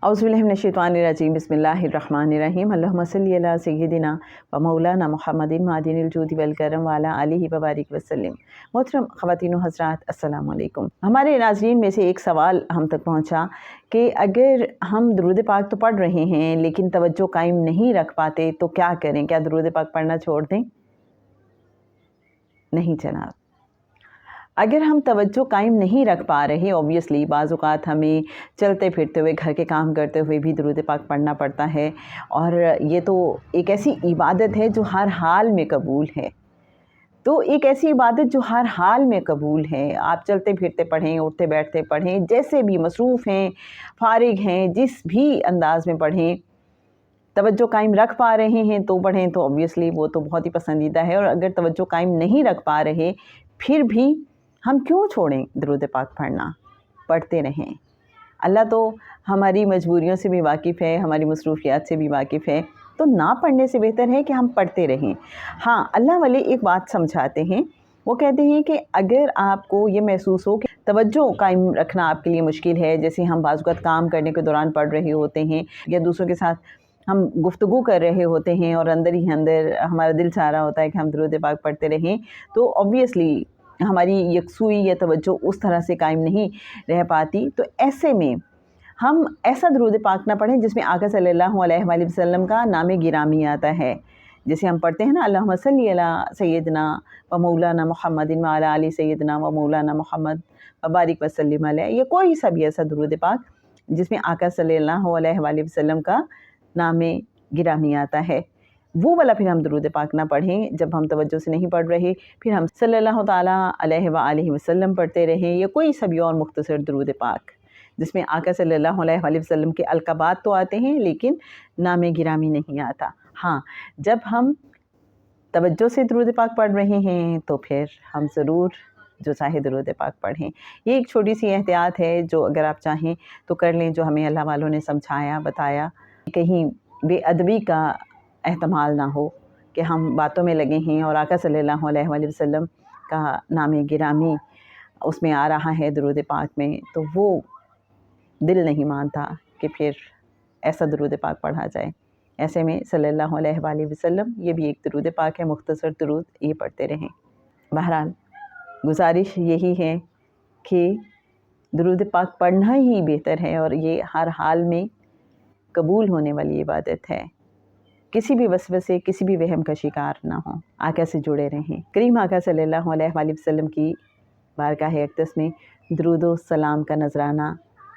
औज़ुबिल्लाहि मिनश्शैतानिर्रजीम बिस्मिल्लाहिर्रहमानिर्रहीम अल्लाहुम्मा सल्लि अला सय्यिदिना व मौलाना मुहम्मदिन मादिनिल जूदि वल करम व अला आलिहि व बारिक वसल्लम। मोहतरम ख़वातीन व हज़रात, अस्सलामु अलैकुम। हमारे नाज़रीन में से एक सवाल हम तक पहुँचा कि अगर हम दुरूद पाक तो पढ़ रहे हैं लेकिन तवज्जो कायम नहीं रख पाते तो क्या करें? क्या दुरूद पाक पढ़ना छोड़ दें? नहीं जनाब, अगर हम तवज्जो कायम नहीं रख पा रहे, ऑब्वियसली बाज़ औक़ात हमें चलते फिरते हुए, घर के काम करते हुए भी दुरूद पाक पढ़ना पड़ता है, और ये तो एक ऐसी इबादत है जो हर हाल में कबूल है। तो एक ऐसी इबादत जो हर हाल में कबूल है, आप चलते फिरते पढ़ें, उठते बैठते पढ़ें, जैसे भी मसरूफ़ हैं, फ़ारिग हैं, जिस भी अंदाज़ में पढ़ें, तवज्जो कायम रख पा रहे हैं तो पढ़ें, तो ऑब्वियसली वो तो बहुत ही पसंदीदा है। और अगर तवज्जो कायम नहीं रख पा रहे फिर भी हम क्यों छोड़ें दुरूद पाक पढ़ना? पढ़ते रहें। अल्लाह तो हमारी मजबूरियों से भी वाकिफ़ है, हमारी मसरूफ़ियात से भी वाकिफ़ है, तो ना पढ़ने से बेहतर है कि हम पढ़ते रहें। हाँ, अल्लाह वाले एक बात समझाते हैं, वो कहते हैं कि अगर आपको ये महसूस हो कि तवज्जो कायम रखना आपके लिए मुश्किल है, जैसे हम बाज़ औक़ात काम करने के दौरान पढ़ रहे होते हैं या दूसरों के साथ हम गुफ्तगू कर रहे होते हैं और अंदर ही अंदर हमारा दिल चाह रहा होता है कि हम दुरूद पाक पढ़ते रहें, तो ऑब्वियसली हमारी यकसुई या तवज्जो उस तरह से कायम नहीं रह पाती। तो ऐसे में हम ऐसा दुरूद पाक ना पढ़ें जिसमें आका सल्लल्लाहु अलैहि वसल्लम का नाम गिरामी आता है। जैसे हम पढ़ते हैं ना, अल्लाहुम्मा सल्लि अला सय्यिदना व मौलाना मुहम्मदिन व अला आलि सय्यिदना व मौलाना मुहम्मद व बारिक वसल्लिम अलैहि, या कोई सा भी ऐसा दुरूद पाक जिसमें आका सल्लल्लाहु अलैहि वसल्लम का नाम गिरामी आता है, वो वाला फिर हम दुरूद पाक ना पढ़ें। जब हम तवज्जो से नहीं पढ़ रहे फिर हम सल्लल्लाहु ताला अलैहि व आलिहि वसल्लम पढ़ते रहें, या कोई सा भी और मुख्तसर दुरूद पाक जिसमें आका सल्लल्लाहु अलैहि वसल्लम के अलक़ाबात तो आते हैं लेकिन नाम गिरामी नहीं आता। हाँ, जब हम तवज्जो से दुरूद पाक पढ़ रहे हैं तो फिर हम ज़रूर जो चाहे दुरूद पाक पढ़ें। ये एक छोटी सी एहतियात है जो अगर आप चाहें तो कर लें, जो हमें अल्लाह वालों ने समझाया बताया। कहीं बेअदबी का एहतमाल ना हो कि हम बातों में लगे हैं और आका सल्लल्लाहु अलैहि वसल्लम का नाम गिरामी उसमें आ रहा है दुरूद पाक में, तो वो दिल नहीं मानता कि फिर ऐसा दुरूद पाक पढ़ा जाए। ऐसे में सल्लल्लाहु अलैहि वसल्लम ये भी एक दुरूद पाक है, मुख्तसर दुरूद, ये पढ़ते रहें। बहरहाल गुजारिश यही है कि दुरूद पाक पढ़ना ही बेहतर है और ये हर हाल में कबूल होने वाली इबादत है। किसी भी वसवसे, किसी भी वहम का शिकार ना हो, आका से जुड़े रहें। करीम आका सल्लल्लाहु अलैहि वसल्लम की बारगाह अक़दस में दुरूद व सलाम का नजराना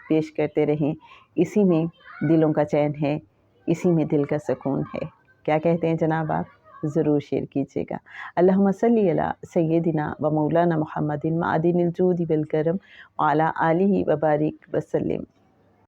पेश करते रहें। इसी में दिलों का चैन है, इसी में दिल का सुकून है। क्या कहते हैं जनाब आप? ज़रूर शेयर कीजिएगा। अल्लाहुम्मा सल्लि अला सय्यिदिना व मौलाना मुहम्मदिन मादिनिल जूदि वल करम व अला आलिहि व बारिक वसल्लम।